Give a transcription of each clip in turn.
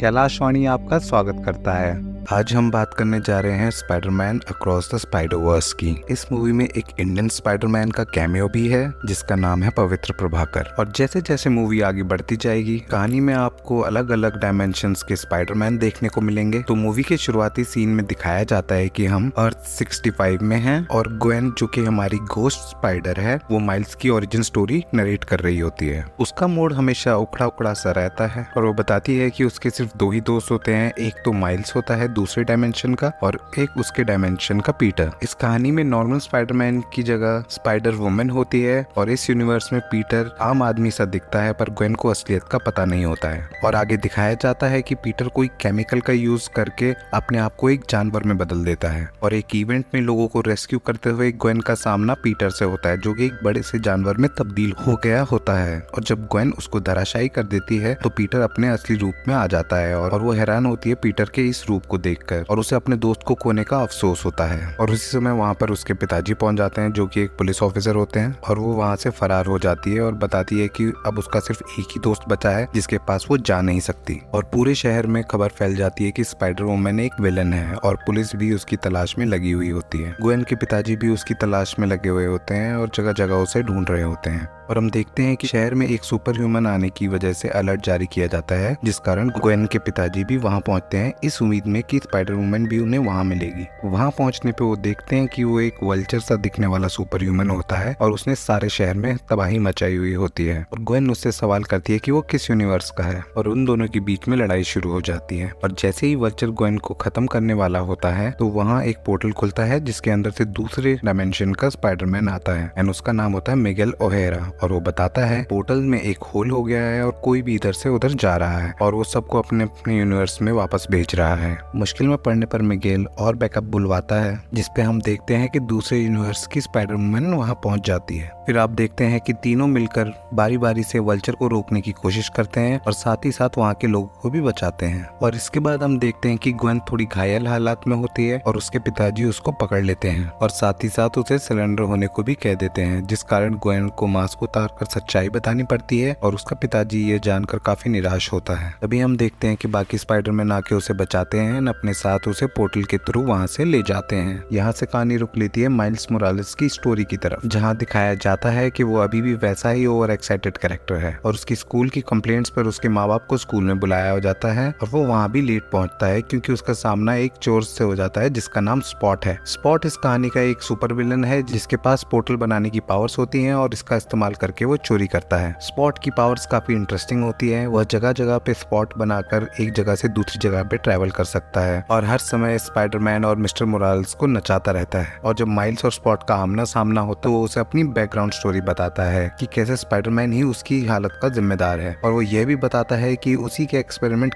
कैलाश वाणी आपका स्वागत करता है। आज हम बात करने जा रहे हैं स्पाइडरमैन अक्रॉस द स्पाइडरवर्स की। इस मूवी में एक इंडियन स्पाइडरमैन का कैमियो भी है जिसका नाम है पवित्र प्रभाकर। और जैसे जैसे मूवी आगे बढ़ती जाएगी कहानी में आपको अलग अलग डायमेंशंस के स्पाइडरमैन देखने को मिलेंगे। तो मूवी के शुरुआती सीन में दिखाया जाता है कि हम अर्थ 65 में हैं और ग्वेन जो कि हमारी घोस्ट स्पाइडर है वो माइल्स की ओरिजिन स्टोरी नरेट कर रही होती है। उसका मूड हमेशा उखड़ा उखड़ा सा रहता है और वो बताती है कि उसके सिर्फ दो ही दोस्त होते हैं, एक तो माइल्स होता है दूसरे डायमेंशन का और एक उसके डायमेंशन का पीटर। इस कहानी में नॉर्मल स्पाइडरमैन की जगह स्पाइडर वुमेन होती है और इस यूनिवर्स में पीटर आम आदमी सा दिखता है पर ग्वेन को असलियत का पता नहीं होता है। और आगे दिखाया जाता है कि पीटर कोई केमिकल का यूज करके अपने आप को एक जानवर में बदल देता है और एक इवेंट में लोगों को रेस्क्यू करते हुए ग्वेन का सामना पीटर से होता है जो कि एक बड़े से जानवर में तब्दील हो गया होता है। और जब ग्वेन उसको धराशायी कर देती है तो पीटर अपने असली रूप में आ जाता है और वो हैरान होती है पीटर के इस रूप को देखकर और उसे अपने दोस्त को खोने का अफसोस होता है। और उसी समय वहाँ पर उसके पिताजी पहुंच जाते हैं जो कि एक पुलिस ऑफिसर होते हैं और वो वहाँ से फरार हो जाती है और बताती है कि अब उसका सिर्फ एक ही दोस्त बचा है जिसके पास वो जा नहीं सकती। और पूरे शहर में खबर फैल जाती है कि स्पाइडर वुमन एक विलन है और पुलिस भी उसकी तलाश में लगी हुई होती है। ग्वेन के पिताजी भी उसकी तलाश में लगे हुए होते हैं और जगह जगह उसे ढूंढ रहे होते हैं। और हम देखते हैं कि शहर में एक सुपर ह्यूमन आने की वजह से अलर्ट जारी किया जाता है जिस कारण ग्वेन के पिताजी भी वहां पहुंचते हैं इस उम्मीद में कि स्पाइडर वुमन भी उन्हें वहां मिलेगी। वहां पहुंचने पे वो देखते हैं कि वो एक वल्चर सा दिखने वाला सुपर ह्यूमन होता है और उसने सारे शहर में तबाही मचाई हुई होती है। और ग्वेन उससे सवाल करती है कि वो किस यूनिवर्स का है और उन दोनों के बीच में लड़ाई शुरू हो जाती है। और जैसे ही वल्चर ग्वेन को खत्म करने वाला होता है तो वहाँ एक पोर्टल खुलता है जिसके अंदर से दूसरे डायमेंशन का स्पाइडरमैन आता है एंड उसका नाम होता है मिगेल ओहेरा। और वो बताता है पोर्टल में एक होल हो गया है और कोई भी इधर से उधर जा रहा है और वो सबको अपने अपने यूनिवर्स में वापस भेज रहा है। मुश्किल में पड़ने पर मिगेल और बैकअप बुलवाता है जिसपे हम देखते हैं कि दूसरे यूनिवर्स की स्पाइडर वुमन वहां पहुंच जाती है। फिर आप देखते हैं कि तीनों मिलकर बारी बारी से वल्चर को रोकने की कोशिश करते हैं और साथ ही साथ वहाँ के लोगों को भी बचाते हैं। और इसके बाद हम देखते हैं कि ग्वेन थोड़ी घायल हालात में होती है और उसके पिताजी उसको पकड़ लेते हैं और साथ ही साथ उसे सिलेंडर होने को भी कह देते हैं जिस कारण ग्वेन को मास्क उतार कर सच्चाई बतानी पड़ती है और उसका पिताजी ये जानकर काफी निराश होता है। तभी हम देखते हैं कि बाकी स्पाइडरमैन आके उसे बचाते हैं, अपने साथ उसे पोर्टल के थ्रू वहाँ से ले जाते हैं। यहाँ से कहानी रुक लेती है माइल्स मोरालेस की स्टोरी की तरफ जहाँ दिखाया जाता है कि वो अभी भी वैसा ही ओवर एक्साइटेड कैरेक्टर है और उसकी स्कूल की कंप्लेंट्स पर उसके माँ बाप को स्कूल में बुलाया हो जाता है और वो वहाँ भी लेट पहुँचता है क्योंकि उसका सामना एक चोर से हो जाता है जिसका नाम स्पॉट है। स्पॉट इस कहानी का एक सुपर विलन है जिसके पास पोर्टल बनाने की पावर्स होती हैं और इसका इस्तेमाल करके वो चोरी करता है। स्पॉट की पावर्स काफी इंटरेस्टिंग होती है, वह जगह जगह पे स्पॉट बनाकर एक जगह से दूसरी जगह पे ट्रैवल कर सकता है और हर समय स्पाइडरमैन और मिस्टर मोरालेस को नचाता रहता है। और जब माइल्स और स्पॉट का आमना सामना होता है तो वो उसे अपनी बैकग्राउंड स्टोरी बताता है कि कैसे स्पाइडरमैन ही उसकी हालत का जिम्मेदार है और वो ये भी बताता है कि उसी के एक्सपेरिमेंट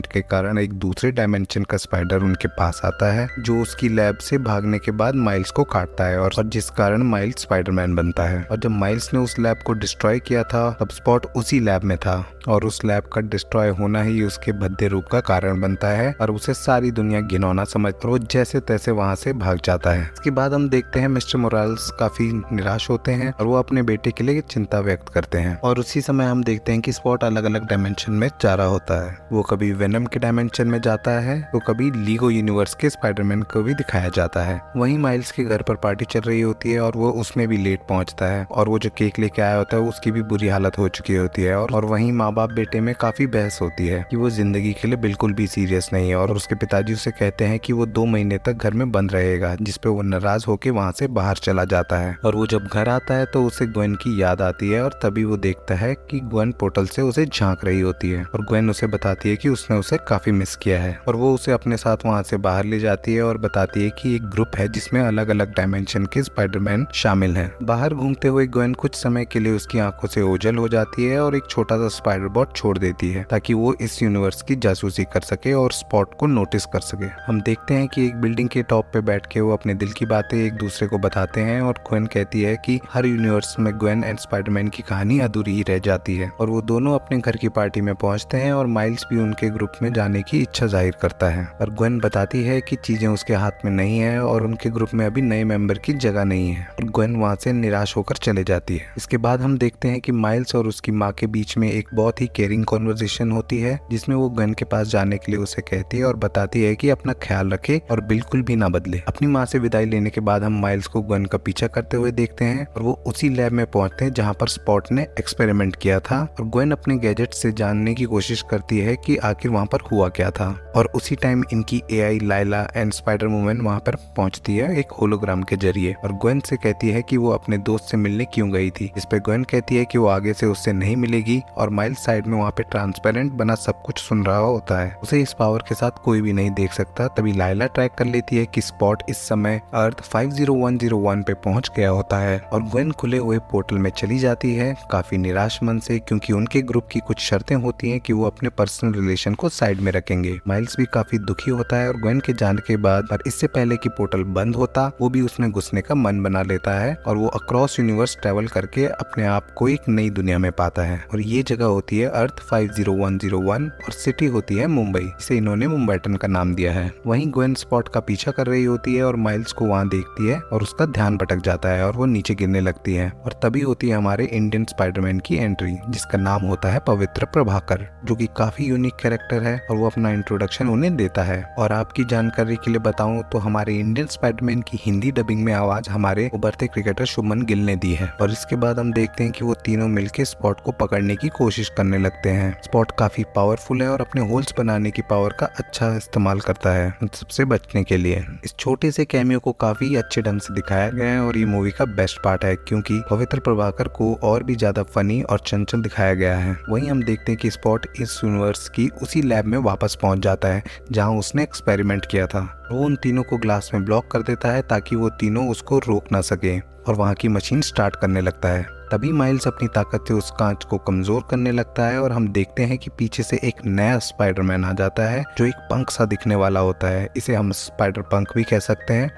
के कारण एक दूसरे डायमेंशन का स्पाइडर उनके पास आता है जो उसकी लैब से भागने के बाद माइल्स को काटता है और जिस कारण माइल्स स्पाइडरमैन बनता है। और जब माइल्स ने उस लैब को डिस्ट्रॉय किया था तब स्पॉट उसी लैब में था और उस लैब का डिस्ट्रॉय होना ही उसके भद्दे रूप का कारण बनता है और उसे सारी दुनिया घिनौना समझकर वो जैसे तैसे वहाँ से भाग जाता है। इसके बाद हम देखते हैं मिस्टर मोरालेस काफी निराश होते हैं और वो अपने बेटे के लिए चिंता व्यक्त करते हैं। और उसी समय हम देखते हैं कि स्पॉट अलग अलग डायमेंशन में जा रहा होता है। वो कभी वेनम के डायमेंशन में जाता है तो कभी लीगो यूनिवर्स के स्पाइडरमैन को भी दिखाया जाता है। वहीं माइल्स के घर पर पार्टी चल रही होती है और वो उसमें भी लेट पहुंचता है और वो जो केक लेके आया होता है उसकी भी बुरी हालत हो चुकी होती है। और वहीं माँ बाप बेटे में काफी बहस होती है कि वो जिंदगी के लिए बिल्कुल भी सीरियस नहीं है और उसके पिताजी उसे कहते हैं कि वो 2 महीने तक घर में बंद रहेगा जिसपे वो नाराज होकर वहाँ से बाहर चला जाता है। और वो जब घर आता है तो उसे ग्वेन की याद आती है और तभी वो देखता है कि ग्वेन पोर्टल से उसे झांक रही होती है और ग्वेन उसे बताती है कि उसने उसे काफी मिस किया है और वो उसे अपने साथ वहाँ से बाहर ले जाती है और बताती है कि एक ग्रुप है जिसमें अलग अलग डायमेंशन के स्पाइडरमैन शामिल हैं। बाहर घूमते हुए ग्वेन कुछ समय के लिए उसकी आंखों से ओझल हो जाती है और एक छोटा सा स्पाइडर बॉट छोड़ देती है ताकि वो इस यूनिवर्स की जासूसी कर सके और स्पॉट को नोटिस कर सके। हम देखते हैं कि एक बिल्डिंग के टॉप पे बैठ के वो अपने दिल की बातें एक दूसरे को बताते हैं और ग्वेन कहती है कि हर यूनिवर्स में ग्वेन एंड स्पाइडरमैन की कहानी अधूरी ही रह जाती है। और वो दोनों अपने घर की पार्टी में पहुंचते हैं और माइल्स भी उनके ग्रुप में जाने की इच्छा जाहिर करता है और ग्वेन बताती है कि चीजें उसके हाथ में नहीं है और उनके ग्रुप में अभी नए मेंबर की जगह नहीं है और ग्वेन वहाँ से निराश होकर चले जाती है। इसके बाद हम देखते हैं कि माइल्स और उसकी माँ के बीच में एक बहुत ही केयरिंग कॉन्वर्सेशन होती है, जिसमें वो ग्वेन के पास जाने के लिए उसे कहती है और बताती है कि अपना ख्याल रखे और बिल्कुल भी ना बदले। अपनी माँ से विदाई लेने के बाद हम माइल्स को ग्वेन का पीछा करते हुए देखते हैं और वो उसी लैब में पहुंचते हैं जहाँ पर स्पॉट ने एक्सपेरिमेंट किया था और ग्वेन अपने गैजेट से जानने की कोशिश करती है कि आखिर वहाँ पर हुआ क्या था। और उसी टाइम इनकी AI Laila and spider woman वहाँ पर पहुंचती है एक होलोग्राम के जरिए और ग्वेन से कहती है कि वो अपने दोस्त से मिलने क्यों गई थी, इस पे ग्वेन कहती है कि वो आगे से उससे नहीं मिलेगी और माइल्स साइड में वहाँ पे ट्रांसपेरेंट बना सब कुछ सुन रहा होता है। उसे इस पावर के साथ कोई भी नहीं देख सकता। तभी लाइला ट्रैक कर लेती है कि स्पॉट इस समय अर्थ 50101 पे पहुंच गया होता है और ग्वेन खुले हुए पोर्टल में चली जाती है काफी निराश मन से, क्योंकि उनके ग्रुप की कुछ शर्तें होती हैं कि वो अपने पर्सनल रिलेशन को साइड में रखेंगे। माइल्स भी काफी दुखी होता है और ग्वेन के जाने के बाद पर इससे पहले कि पोर्टल बंद होता वो भी उसमें घुसने का मन बना लेता है और वो अक्रॉस यूनिवर्स ट्रेवल करके अपने आप को एक नई दुनिया में पाता है और ये जगह होती है अर्थ 50101 और सिटी होती है मुंबई, इसे इन्होंने मुंबईटन का नाम दिया है। वहीं ग्वेन स्पॉट का पीछा कर रही होती है और माइल्स को वहाँ देखती है और उसका ध्यान भटक जाता है और वो नीचे गिरने लगती है और तभी होती है हमारे इंडियन स्पाइडरमैन की एंट्री, जिसका नाम होता है पवित्र प्रभाकर, जो कि काफी यूनिक कैरेक्टर है और वो अपना इंट्रोडक्शन उन्हें देता है। और आपकी जानकारी के लिए बताऊं तो हमारे इंडियन स्पाइडरमैन की हिंदी डबिंग में आवाज हमारे उभरते क्रिकेटर शुभमन गिल ने दी है और इसके बाद हम देखते हैं कि वो तीनों मिलकर स्पॉट को पकड़ने की कोशिश करने लगते हैं। स्पॉट काफी पावरफुल है और अपने होल्स बनाने की पावर का अच्छा इस्तेमाल करता है सबसे बचने के लिए। इस छोटे से कैमियो को काफी अच्छे ढंग से दिखाया गया है और ये मूवी का बेस्ट पार्ट है, क्योंकि पवित्र प्रभाकर को और भी ज्यादा फनी और चंचल दिखाया गया है। वहीं हम देखते हैं कि स्पॉट इस यूनिवर्स की उसी लैब में वापस पहुंच जाता है जहां उसने एक्सपेरिमेंट किया था। वो उन तीनों को ग्लास में ब्लॉक कर देता है ताकि वो तीनों उसको रोक ना सके और वहाँ की मशीन स्टार्ट करने लगता है। तभी माइल्स अपनी ताकत से उस कांच को कमजोर करने लगता है और हम देखते हैं कि पीछे से एक नया स्पाइडरमैन आ जाता है जो एक पंख सा दिखने वाला होता है, इसे हम स्पाइडर पंख भी कह सकते हैं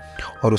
और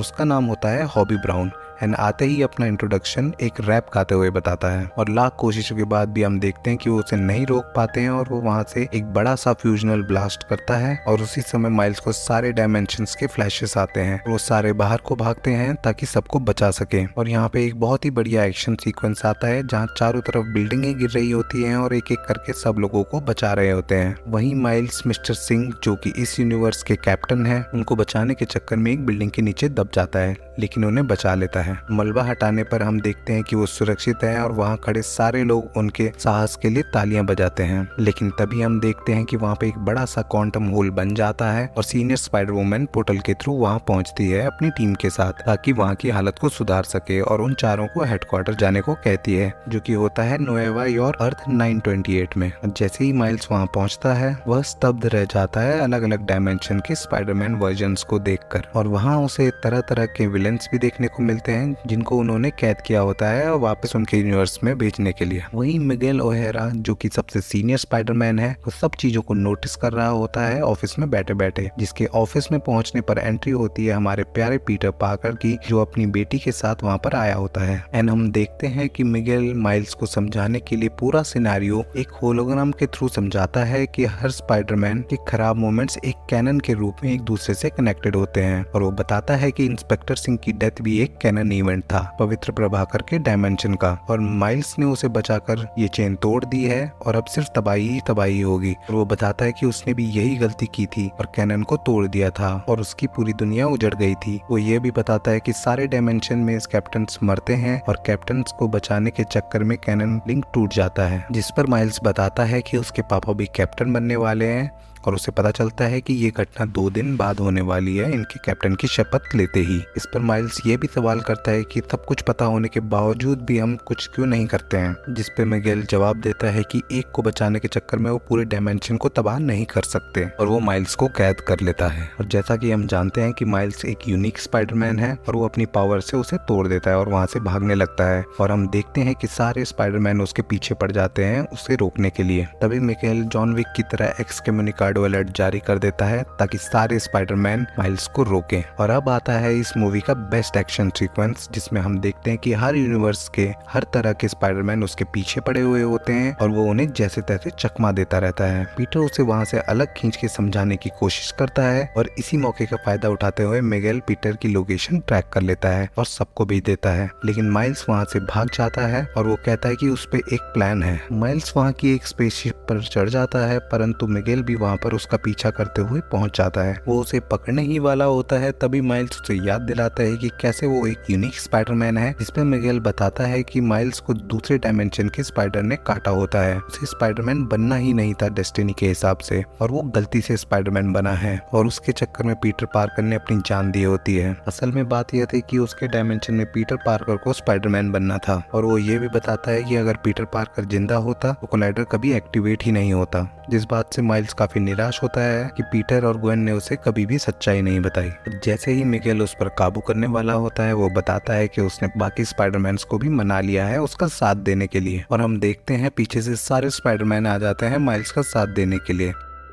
उसका नाम होता है हॉबी ब्राउन। एंड आते ही अपना इंट्रोडक्शन एक रैप गाते हुए बताता है और लाख कोशिशों के बाद भी हम देखते हैं कि वो उसे नहीं रोक पाते हैं और वो वहाँ से एक बड़ा सा फ्यूजनल ब्लास्ट करता है और उसी समय माइल्स को सारे डायमेंशंस के फ्लैशेस आते हैं। वो सारे बाहर को भागते हैं ताकि सबको बचा सके और यहाँ पे एक बहुत ही बढ़िया एक्शन सीक्वेंस आता है जहाँ चारों तरफ बिल्डिंगें गिर रही होती हैं और एक एक करके सब लोगों को बचा रहे होते हैं। वहीं माइल्स मिस्टर सिंह जो कि इस यूनिवर्स के कैप्टन है, उनको बचाने के चक्कर में एक बिल्डिंग के नीचे दब जाता है लेकिन उन्हें बचा लेता है। मलबा हटाने पर हम देखते हैं कि वो सुरक्षित है और वहाँ खड़े सारे लोग उनके साहस के लिए तालियां बजाते हैं। लेकिन तभी हम देखते हैं कि वहाँ पे एक बड़ा सा क्वांटम होल बन जाता है और सीनियर स्पाइडर वुमन पोर्टल के थ्रू वहाँ पहुँचती है अपनी टीम के साथ ताकि वहाँ की हालत को सुधार सके और उन चारों को हेडक्वार्टर जाने को कहती है, जो कि होता है नुएवा यॉर्क अर्थ 928 में। जैसे ही माइल्स वहाँ पहुँचता है वह स्तब्ध रह जाता है अलग अलग डायमेंशन के स्पाइडरमैन वर्जन्स को देखकर और वहाँ उसे तरह तरह के विलेंस भी देखने को मिलते हैं जिनको उन्होंने कैद किया होता है और वापस उनके यूनिवर्स में भेजने के लिए। वहीं मिगेल ओहेरा जो कि सबसे सीनियर स्पाइडरमैन है, वो सब चीजों को नोटिस कर रहा होता है ऑफिस में बैठे बैठे, जिसके ऑफिस में पहुंचने पर एंट्री होती है हमारे प्यारे पीटर पार्कर की, जो अपनी बेटी के साथ वहां पर आया होता है। एंड हम देखते हैं कि मिगेल माइल्स को समझाने के लिए पूरा सिनेरियो एक होलोग्राम के थ्रू समझाता है कि हर स्पाइडरमैन के खराब मोमेंट्स एक कैनन के रूप में एक दूसरे से कनेक्टेड होते हैं और वो बताता है कि इंस्पेक्टर सिंह की डेथ भी एक कैनन इवेंट था पवित्र प्रभाकर के डायमेंशन का और माइल्स ने उसे बचाकर ये चेन तोड़ दी है और अब सिर्फ तबाही ही तबाही होगी। और वो बताता है कि उसने भी यही गलती की थी और कैनन को तोड़ दिया था और उसकी पूरी दुनिया उजड़ गई थी। वो ये भी बताता है कि सारे डायमेंशन में कैप्टन्स मरते हैं और कैप्टन्स को बचाने के चक्कर में कैनन लिंक टूट जाता है, जिस पर माइल्स बताता है कि उसके पापा भी कैप्टन बनने वाले हैं और उसे पता चलता है कि ये घटना 2 दिन बाद होने वाली है इनके कैप्टन की शपथ लेते ही। इस पर माइल्स ये भी सवाल करता है कि सब कुछ पता होने के बावजूद भी हम कुछ क्यों नहीं करते हैं, जिस पे मिगेल जवाब देता है कि एक को बचाने के चक्कर में वो पूरे डायमेंशन को तबाह नहीं कर सकते और वो माइल्स को कैद कर लेता है। और जैसा कि हम जानते हैं कि माइल्स एक यूनिक स्पाइडरमैन है और वो अपनी पावर से उसे तोड़ देता है और वहाँ से भागने लगता है और हम देखते हैं कि सारे स्पाइडरमैन उसके पीछे पड़ जाते हैं उसे रोकने के लिए। तभी मिगेल जॉन विक की तरह एक्सकम्युनिकेट अलर्ट जारी कर देता है ताकि सारे स्पाइडरमैन माइल्स को रोकें। और अब आता है इस मूवी का बेस्ट एक्शन सीक्वेंस सीक्वेंस जिसमें हम देखते हैं कि हर यूनिवर्स के हर तरह के स्पाइडरमैन उसके पीछे पड़े हुए होते हैं और वो उन्हें जैसे तैसे चकमा देता रहता है। पीटर उसे वहां से अलग खींच के समझाने की कोशिश करता है और इसी मौके का फायदा उठाते हुए मिगेल पीटर की लोकेशन ट्रैक कर लेता है और सबको भेज देता है। लेकिन माइल्स वहां से भाग जाता है और वो कहता है कि उस पे एक प्लान है। माइल्स वहां की एक स्पेसशिप पर चढ़ जाता है, परंतु मिगेल भी वहां पर उसका पीछा करते हुए पहुंच जाता है। वो उसे पकड़ने ही वाला होता है, तभी माइल्स उसे याद दिलाता है कि कैसे वो एक यूनिक स्पाइडरमैन है, जिसपे मिगेल बताता है कि माइल्स को दूसरे डायमेंशन के स्पाइडर ने काटा होता है। उसे स्पाइडरमैन बनना ही नहीं था डेस्टिनी के हिसाब से, और वो गलती से स्पाइडरमैन बना है और उसके चक्कर में पीटर पार्कर ने अपनी जान दी होती है। असल में बात यह थी कि उसके डायमेंशन में पीटर पार्कर को स्पाइडरमैन बनना था, और वो ये भी बताता है कि अगर पीटर पार्कर जिंदा होता तो कोलाइडर कभी एक्टिवेट ही नहीं होता, जिस बात से माइल्स काफी निराश होता है कि पीटर और ग्वेन ने उसे कभी भी सच्चाई नहीं बताई। जैसे ही मिगेल उस पर काबू करने वाला होता है, वो बताता है कि उसने बाकी स्पाइडरमैन्स को भी मना लिया है उसका साथ देने के लिए, और हम देखते हैं पीछे से सारे स्पाइडरमैन आ जाते हैं माइल्स का साथ देने के लिए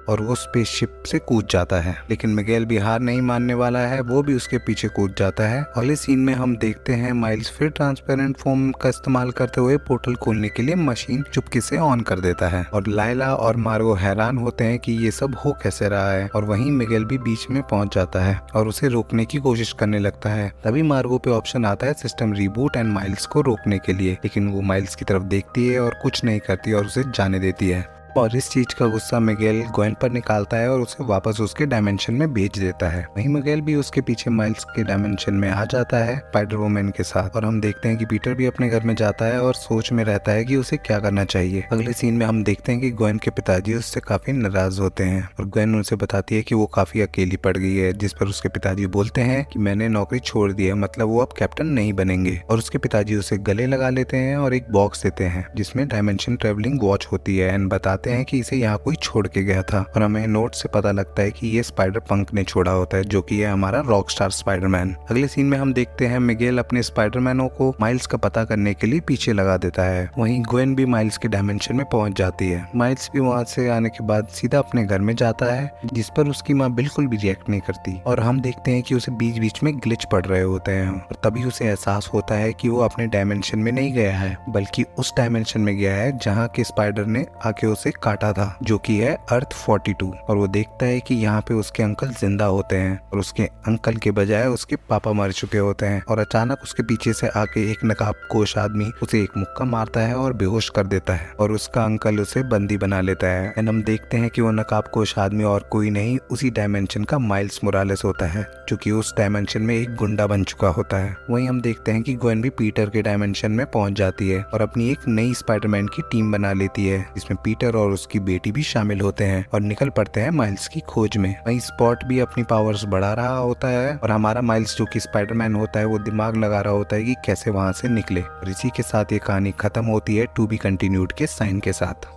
और वो स्पेसशिप से कूद जाता है। लेकिन मिगेल भी हार नहीं मानने वाला है, वो भी उसके पीछे कूद जाता है। अगले सीन में हम देखते हैं माइल्स फिर ट्रांसपेरेंट फोम का इस्तेमाल करते हुए पोर्टल खोलने के लिए मशीन चुपके से ऑन कर देता है, और लायला और मार्गो हैरान होते हैं कि ये सब हो कैसे रहा है। और वहीं मिगेल भी बीच में पहुंच जाता है और उसे रोकने की कोशिश करने लगता है। तभी मार्गो पे ऑप्शन आता है सिस्टम रिबूट एंड माइल्स को रोकने के लिए, लेकिन वो माइल्स की तरफ देखती है और कुछ नहीं करती और उसे जाने देती है। और इस चीज का गुस्सा मिगेल ग्वेन पर निकालता है और उसे वापस उसके डायमेंशन में भेज देता है। वहीं मिगेल भी उसके पीछे माइल्स के डायमेंशन में आ जाता है स्पाइडर वुमन के साथ, और हम देखते हैं कि पीटर भी अपने घर में जाता है और सोच में रहता है कि उसे क्या करना चाहिए। अगले सीन में हम देखते हैं कि ग्वेन के पिताजी उससे काफी नाराज होते हैं और ग्वेन उनसे बताती है कि वो काफी अकेली पड़ गई है, जिस पर उसके पिताजी बोलते हैं कि मैंने नौकरी छोड़ दी है, मतलब वो अब कैप्टन नहीं बनेंगे। और उसके पिताजी उसे गले लगा लेते हैं और एक बॉक्स देते हैं जिसमें डायमेंशन ट्रेवलिंग वॉच होती है एंड बताते हैं कि इसे यहाँ कोई छोड़ के गया था, और हमें नोट से पता लगता है कि ये स्पाइडर पंक ने छोड़ा होता है, जो कि है हमारा रॉकस्टार स्पाइडरमैन। अगले सीन में हम देखते हैं मिगेल अपने स्पाइडरमैनों को माइल्स का पता करने के लिए पीछे लगा देता है। वहीं ग्वेन भी माइल्स के डायमेंशन में पहुंच जाती है। माइल्स भी वहां से आने के बाद सीधा अपने घर में जाता है, जिस पर उसकी माँ बिल्कुल भी रिएक्ट नहीं करती, और हम देखते हैं कि उसे बीच बीच में ग्लिच पड़ रहे होते हैं, और तभी उसे एहसास होता है कि वो अपने डायमेंशन में नहीं गया है, बल्कि उस डायमेंशन में गया है जहाँ के स्पाइडर ने आके उसे काटा था, जो कि है अर्थ 42। और वो देखता है कि यहाँ पे उसके अंकल जिंदा होते हैं और उसके अंकल के बजाय उसके पापा मर चुके होते हैं, और अचानक उसके पीछे से आके एक नकाबपोश आदमी उसे एक मुक्का मारता है और बेहोश कर देता है, और उसका अंकल उसे बंदी बना लेता है। एंड हम देखते हैं कि वो नकाबपोश आदमी और कोई नहीं, उसी डायमेंशन का माइल्स मोरालेस होता है, जो कि उस डायमेंशन में एक गुंडा बन चुका होता है। वहीं हम देखते हैं कि ग्वेन भी पीटर के डायमेंशन में पहुंच जाती है और अपनी एक नई स्पाइडरमैन की टीम बना लेती है, जिसमें पीटर और उसकी बेटी भी शामिल होते हैं और निकल पड़ते हैं माइल्स की खोज में। वहीं स्पॉट भी अपनी पावर्स बढ़ा रहा होता है और हमारा माइल्स जो कि स्पाइडरमैन होता है वो दिमाग लगा रहा होता है कि कैसे वहां से निकले। और इसी के साथ ये कहानी खत्म होती है टू बी कंटिन्यूड के साइन के साथ।